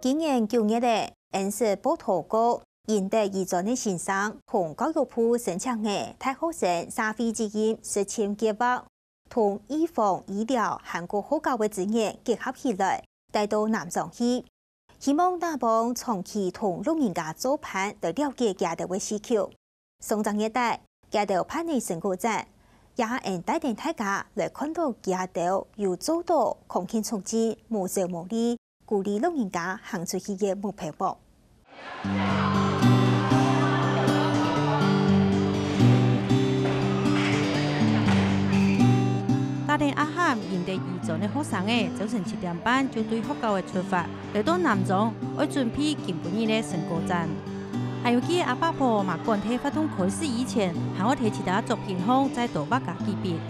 今年9月咧，恩施波托高赢得遗传的先生同教育部申请的大学生社会基金1000计划，同预防医疗韩国好教的资源结合起来，带到南庄去，希望大帮长期同老人家做伴来了解家庭的需求。上张一代家庭伴侣成果展，也能带领大家来看到家庭有做到空间重置、无少无利，鼓励老人家行出去的目标。大田阿涵赢得遗传的学生早晨7点半就对学校的出发，来到南庄，为准备今半日的成果展。还有记阿伯婆嘛，赶在活动开始以前，还我提其他作品后再到北家举办。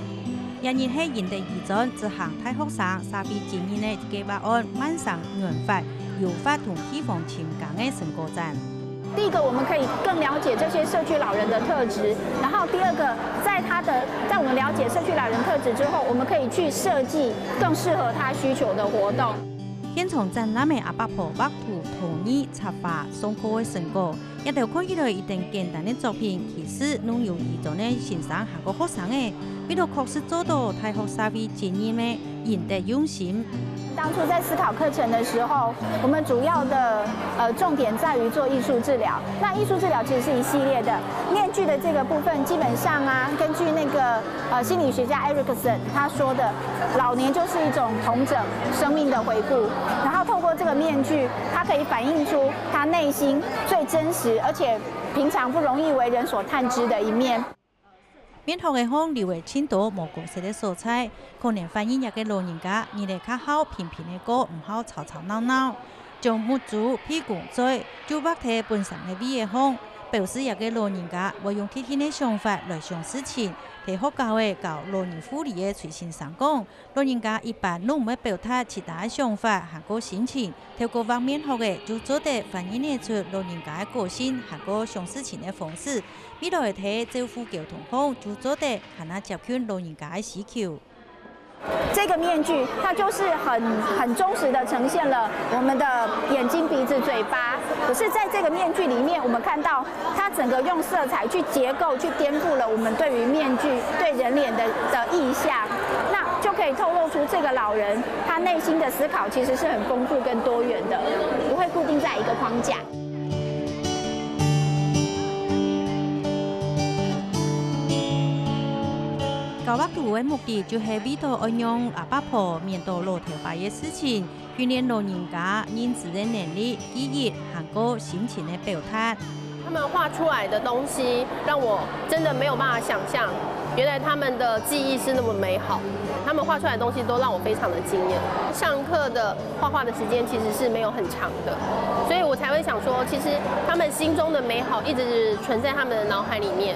也日系赢得遗传执行大学生社会经验的计划案，晚上研发、诱发同地方情感的成果展。第一个，我们可以更了解这些社区老人的特质，然后第二个，在我们了解社区老人特质之后，我们可以去设计更适合他需求的活动。现场展览的阿伯婆画图、陶艺、插画、上课的成果，一条看起来一定简单的作品，其实拢有遗传的先生和个学生为了确实做到大学社会经验的赢得用心。当初在思考课程的时候，我们主要的重点在于做艺术治疗。那艺术治疗其实是一系列的，面具的这个部分，基本上根据那个心理学家 Erikson 他说的，老年就是一种统整生命的回顾。然后透过这个面具，它可以反映出他内心最真实，而且平常不容易为人所探知的一面。免学的方留为青岛无角色的素材，可能反映一个老人家日来较好平平的过，唔好吵吵闹闹。将木竹、屁股嘴就白摕本身的味的方，表示一个老人家会用天天的想法来想事情。提学校的教老人护理的随先生讲，老人家一般拢唔会表达其他的想法和个心情，透过方面学的就做得反映得出老人家的个性和个想事情的方式。未来睇政府交通方就做得和那接近老人家的需求。这个面具，它就是很忠实的呈现了我们的眼睛、鼻子、嘴巴。可是，在这个面具里面，我们看到它整个用色彩去结构、去颠覆了我们对于面具、对人脸的意象，那就可以透露出这个老人他内心的思考其实是很丰富跟多元的，不会固定在一个框架。教画图的目的就是为了运用阿伯婆面对老头发的事情，训练老人家认知的能力、记忆和个心情的表达。他们画出来的东西让我真的没有办法想象，原来他们的记忆是那么美好。他们画出来的东西都让我非常的惊艳。上课的画画的时间其实是没有很长的，所以我才会想说，其实他们心中的美好一直存在他们的脑海里面。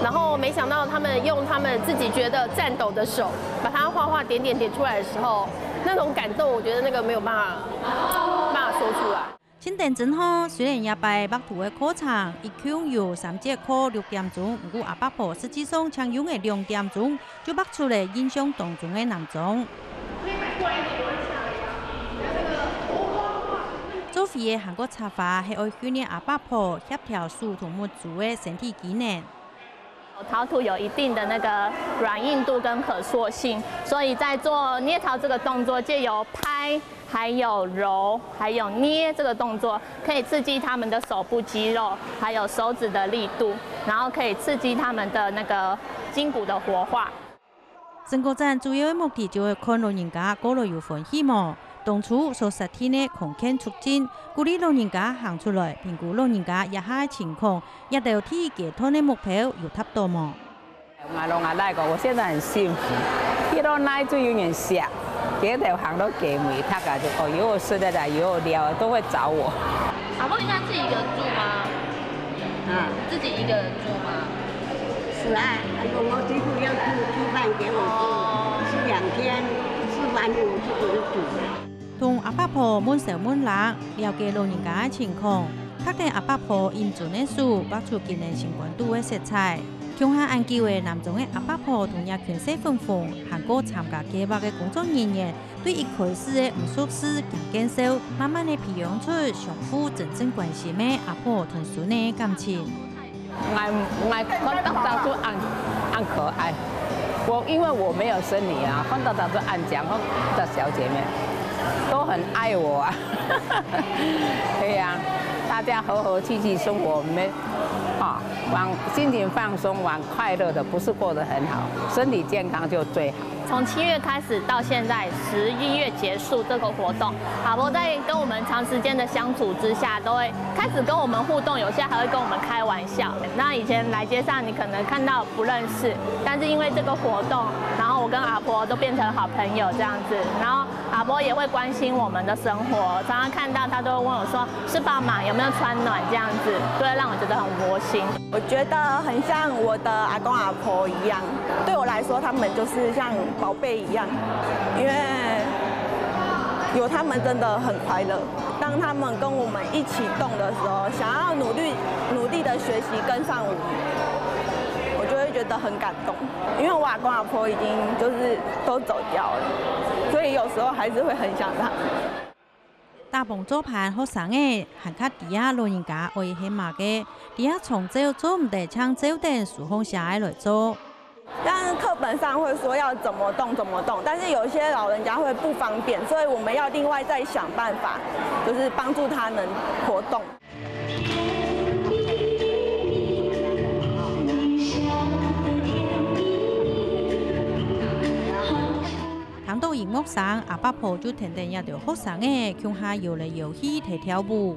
然后没想到他们用他们自己觉得颤抖的手，把它画点出来的时候，那种感动，我觉得那个没有办法说出来。新店真好，虽然也拜画图的课程，一共有3节课6点钟，不过阿伯婆实际上常用的2点钟就画出来印象当中的南庄。做废的韩国插画是为训练阿伯婆协调树同木竹的身体机能。陶土有一定的那个软硬度跟可塑性，所以在做捏陶这个动作，借由拍、还有揉、还有捏这个动作，可以刺激他们的手部肌肉，还有手指的力度，然后可以刺激他们的那个筋骨的活化。成果展主要的目的就是看老人家过了有欢喜嘛。当初所实体的空间促进，鼓励老人家行出来，评估老人家一下的情况，一条体给他的目标有达到吗？我现在很幸福，一到那就有点想，这条行都给没他感觉哦，有我睡得来，有我聊都会找我。阿婆，你看自己一个人住吗？自己一个人住吗？是啊，我几乎要煮饭给我吃，吃2天，吃完我自己煮。同阿伯婆满手满篮了解老人家的情况，确定阿伯婆印准的书画出今年新冠度的色彩。共下按機會南中嘅阿伯婆同日權勢紛紛，韓國參加計劃嘅工作人員對一開始嘅唔熟悉兼減少，慢慢地培養出相互真正關心嘅阿婆同孫嘅感情。我看到他就按可愛，因為我沒有生你啊，看到他就按講，我的小姐妹都很愛我啊，對呀，大家和和氣氣生活，往心情放鬆，往快樂的，不是過得很好，身體健康就最好。從7月開始到現在11月結束這個活動，阿婆在跟我們長時間的相處之下，都會開始跟我們互動，有些還會跟我們開玩笑。那以前來街上，你可能看到不認識，但是因為這個活動，然後我跟阿婆都變成好朋友這樣子。然後阿婆也會關心我們的生活，常常看到她都會問我說：吃飽嗎？有沒有穿暖？這樣子，都會讓我覺得很窩心。我覺得很像我的阿公阿婆一樣，對我來說，他們就是像寶貝一樣，因為有他們真的很快樂。當他們跟我們一起動的時候，想要努力的學習跟上我就會覺得很感動。因為我阿公阿婆已經就是都走掉了，所以有時候還是會很想他們。大鵬做盤學生嘅，韓卡底下老人家愛起碼嘅，底下從朝做唔得，搶朝定數紅下來做。但是課本上會說要怎麼動，但是有些老人家會不方便，所以我們要另外再想辦法，就是幫助他能活動。談到熒幕上，阿伯婆就聽到一條學生嘅，向下遊嚟遊去睇跳舞。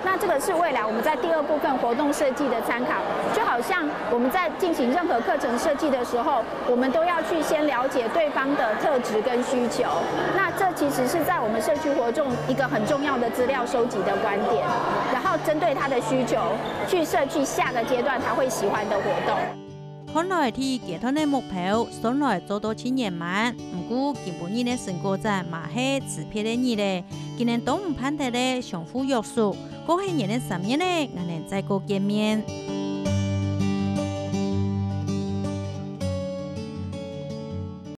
那這個是未來我們在第二部分活動設計的參考，就好像我們在進行任何課程設計的時候，我們都要去先了解對方的特質跟需求。那這其實是在我們社區活動一個很重要的資料收集的觀點，然後針對他的需求去設計下個階段他會喜歡的活動。看來ที่เกียรติใน目標ส่วน來做到千年滿，唔過基本呢啲成果在馬係自撇的你咧，今年都唔盼得咧相互約束，過去年的3年咧，我哋再過見面。